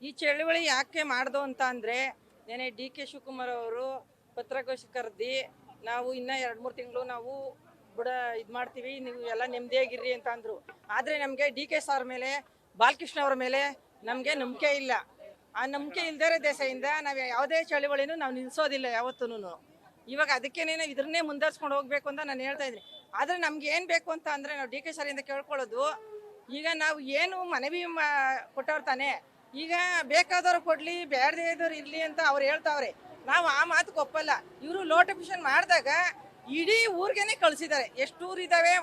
ಈ ಚಳವಳಿ ಯಾಕೆ ಮಾಡ್ದು ಅಂತ ಅಂದರೆ ನೆನೆ ಡಿ ಕೆ ಶಿವಕುಮಾರ್ ಅವರು ಪತ್ರಗೋಷ್ಠಿ ಕರೆದಿ ನಾವು ಇನ್ನೂ 2-3 ತಿಂಗಳು ನಾವು ಬುಡ ಇದು ಮಾಡ್ತೀವಿ, ನೀವು ಎಲ್ಲ ನೆಮ್ಮದಿಯಾಗಿರ್ರಿ ಅಂತ ಅಂದರು. ಆದರೆ ನಮಗೆ ಡಿ ಕೆ ಸಾರ್ ಮೇಲೆ, ಬಾಲಕೃಷ್ಣ ಅವರ ಮೇಲೆ ನಮಗೆ ನಂಬಿಕೆ ಇಲ್ಲ. ಆ ನಂಬಿಕೆ ಇಲ್ದೇ ದೇಶದಿಂದ ನಾವು ಯಾವುದೇ ಚಳವಳಿನೂ ನಾವು ನಿಲ್ಲಿಸೋದಿಲ್ಲ ಯಾವತ್ತೂ. ಇವಾಗ ಅದಕ್ಕೇನೆ ಇದನ್ನೇ ಮುಂದುವರ್ಸ್ಕೊಂಡು ಹೋಗಬೇಕು ಅಂತ ನಾನು ಹೇಳ್ತಾ ಇದ್ದೀನಿ. ಆದರೆ ನಮ್ಗೆ ಏನು ಬೇಕು ಅಂತ ಅಂದರೆ ನಾವು ಡಿ ಕೆ ಸಾರಿಂದ ಕೇಳ್ಕೊಳ್ಳೋದು, ಈಗ ನಾವು ಏನು ಮನವಿ ಕೊಟ್ಟವ್ರು ತಾನೆ, ಈಗ ಬೇಕಾದವ್ರು ಕೊಡ್ಲಿ ಬೇಡದೇ ಇದ್ದವ್ರು ಇರಲಿ ಅಂತ ಅವ್ರು ಹೇಳ್ತಾವ್ರೆ. ನಾವು ಆ ಮಾತಕ್ಕೆ ಒಪ್ಪಲ್ಲ. ಇವರು ನೋಟಿಫಿಕೇಶನ್ ಮಾಡಿದಾಗ ಇಡೀ ಊರಿಗೇನೆ ಕಳಿಸಿದ್ದಾರೆ. ಎಷ್ಟು ಊರಿದ್ದಾವೆ?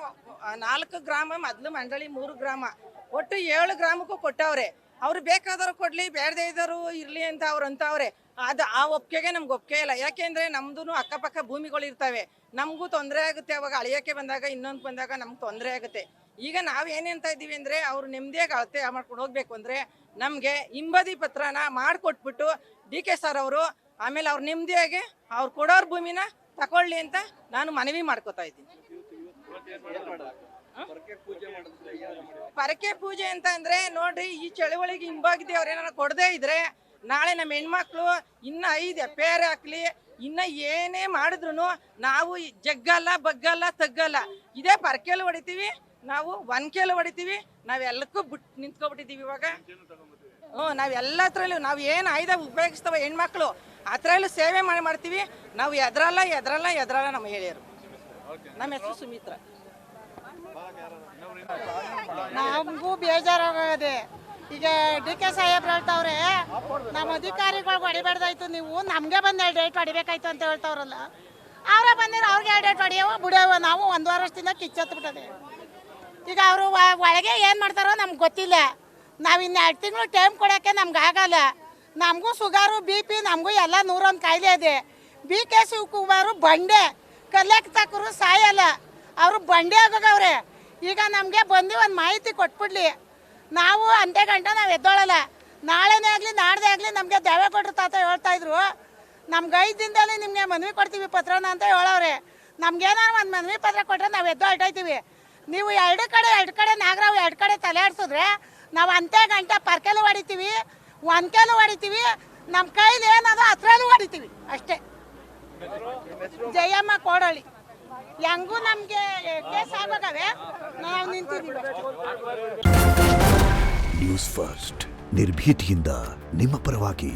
4 ಗ್ರಾಮ, ಮೊದಲು ಮಂಡಳಿ 3 ಗ್ರಾಮ, ಒಟ್ಟು 7 ಗ್ರಾಮಕ್ಕೂ ಕೊಟ್ಟವ್ರೆ. ಅವ್ರು ಬೇಕಾದವ್ರು ಕೊಡ್ಲಿ ಬೇಡದೇ ಇದ್ದವರು ಇರಲಿ ಅಂತ ಅವ್ರು ಅಂತವ್ರೆ. ಅದು ಆ ಒಪ್ಪಿಗೆಗೆ ನಮ್ಗೆ ಒಪ್ಪಿಗೆ ಇಲ್ಲ. ಯಾಕೆಂದರೆ ನಮ್ದು ಅಕ್ಕಪಕ್ಕ ಭೂಮಿಗಳು ಇರ್ತವೆ, ನಮಗೂ ತೊಂದರೆ ಆಗುತ್ತೆ. ಅವಾಗ ಅಳಿಯೋಕ್ಕೆ ಬಂದಾಗ ಇನ್ನೊಂದು ಬಂದಾಗ ನಮ್ಗೆ ತೊಂದರೆ ಆಗುತ್ತೆ. ಈಗ ನಾವು ಏನೇಂತ ಇದ್ದೀವಿ ಅಂದರೆ ಅವ್ರು ನೆಮ್ಮದಿಯಾಗಿ ಅಳತೆ ಮಾಡ್ಕೊಂಡು ಹೋಗ್ಬೇಕು ಅಂದರೆ ನಮಗೆ ಹಿಂಬದಿ ಪತ್ರನ ಮಾಡಿಕೊಟ್ಬಿಟ್ಟು ಡಿ ಕೆ ಸರ್ ಅವರು ಆಮೇಲೆ ಅವ್ರು ನೆಮ್ಮದಿಯಾಗಿ ಅವ್ರು ಕೊಡೋರು ಭೂಮಿನ ತಗೊಳ್ಳಿ ಅಂತ ನಾನು ಮನವಿ ಮಾಡ್ಕೋತಾ ಇದ್ದೀನಿ. ಪರಕೆ ಪೂಜೆ ಅಂತ ಅಂದರೆ ನೋಡ್ರಿ, ಈ ಚಳವಳಿಗೆ ಹಿಂಬಾಗಿದ್ದೆ ಅವ್ರು ಏನಾರ ಕೊಡದೇ ಇದ್ರೆ ನಾಳೆ ನಮ್ಮ ಹೆಣ್ಮಕ್ಳು ಇನ್ನು 5 ಎಫ್ಐಆರ್ ಹಾಕ್ಲಿ, ಇನ್ನು ಏನೇ ಮಾಡಿದ್ರು ನಾವು ಜಗ್ಗಲ್ಲ ಬಗ್ಗಲ್ಲ ತಗ್ಗಲ್ಲ. ಇದೇ ಪರಕೆಲು ಹೊಡಿತೀವಿ, ನಾವು ಒನ್ಕೆಲು ಹೊಡಿತೀವಿ, ನಾವೆಲ್ಲಕ್ಕೂ ನಿಂತ್ಕೊಬಿಟ್ಟಿದ್ದೀವಿ ಇವಾಗ. ನಾವೆಲ್ಲತ್ರಲ್ಲೂ ನಾವು ಏನು ಆಯುಧ ಉಪಯೋಗಿಸ್ತವ ಹೆಣ್ಮಕ್ಳು ಅದರಲ್ಲೂ ಸೇವೆ ಮಾಡ್ತೀವಿ ನಾವು. ಎದ್ರಲ್ಲ ನಮ್ಮ ಹೇಳಿಯರು. ನಮ್ಮ ಹೆಸರು ಸುಮಿತ್ರಾ. ನಮಗೂ ಬೇಜಾರಾಗದೆ. ಈಗ ಡಿ ಕೆ ಸಾಹೇಬ್ರು ಹೇಳ್ತಾವ್ರೆ ನಮ್ಮ ಅಧಿಕಾರಿಗಳಿಗೆ ಹೊಡಿಬಾರ್ದಾಯ್ತು, ನೀವು ನಮಗೆ ಬಂದು 2 ಡೇಟ್ ಹೊಡಿಬೇಕಾಯ್ತು ಅಂತ ಹೇಳ್ತಾವ್ರಲ್ಲ. ಅವರೇ ಬಂದಿರೋ ಅವ್ರಿಗೆ 2 ಡೇಟ್ ಹೊಡಿಯವ ಬಿಡವ. ನಾವು 1 ವರ್ಷದಿಂದ ಕಿಚ್ಚತ್ಬಿಟ್ಟದೆ. ಈಗ ಅವರು ಒಳಗೆ ಏನು ಮಾಡ್ತಾರೋ ನಮ್ಗೆ ಗೊತ್ತಿಲ್ಲ. ನಾವು ಇನ್ನು 2 ತಿಂಗಳು ಟೈಮ್ ಕೊಡೋಕ್ಕೆ ನಮ್ಗೆ ಆಗಲ್ಲ. ನಮಗೂ ಶುಗರು BP ನಮಗೂ ಎಲ್ಲ 101 ಕಾಯಿಲೆ ಇದೆ. ಡಿ ಕೆ ಶಿವಕುಮಾರು ಬಂಡೆ ಕಲ್ಯಾಕ್ ತಕ್ಕರು ಸಾಯಲ್ಲ, ಅವರು ಬಂಡೆ ಆಗೋಗವ್ರೆ. ಈಗ ನಮಗೆ ಬಂದು ಒಂದು ಮಾಹಿತಿ ಕೊಟ್ಬಿಡ್ಲಿ, ನಾವು ಅಂತೆ ಗಂಟೆ ನಾವು ಎದ್ದೋಳಲ್ಲ. ನಾಳೆನೇ ಆಗಲಿ ನಾಡ್ದೇ ಆಗಲಿ ನಮಗೆ ದೇವೇಗೌಡರು ತಾತ ಹೇಳ್ತಾಯಿದ್ರು, ನಮ್ಗೆ 5 ದಿನದಲ್ಲಿ ನಿಮಗೆ ಮನವಿ ಕೊಡ್ತೀವಿ ಪತ್ರನ ಅಂತ ಹೇಳವ್ರೆ. ನಮ್ಗೇನಾದ್ರು ಒಂದು ಮನವಿ ಪತ್ರ ಕೊಟ್ಟರೆ ನಾವು ಎದ್ದು ಹೊರಟೋಯ್ತೀವಿ. ನೀವು 2 ಕಡೆ ನಾಗರಾವ್ 2 ಕಡೆ ತಲೆ ಆಡಿಸಿದ್ರೆ ನಾವು ಅಂತೆ ಗಂಟೆ ಪರ್ಕೆಲು ಹೊಡಿತೀವಿ, ಒನ್ಕೆಲು ಹೊಡಿತೀವಿ, ನಮ್ಮ ಕೈಲಿ ಏನದು ಹತ್ರಲ್ಲೂ ಹೊಡಿತೀವಿ ಅಷ್ಟೇ. ಜಯಮ್ಮ ಕೋಡಳ್ಳಿ. ಹೆಂಗೂ ನಮಗೆ ಕೇಸ್ ಆಗೋಗವೆ, ನಾವು ನಿಂತಿದ್ದೀವಿ. ನ್ಯೂಸ್ ಫಸ್ಟ್ ನಿರ್ಭೀತಿಯಿಂದ ನಿಮ್ಮ ಪರವಾಗಿ.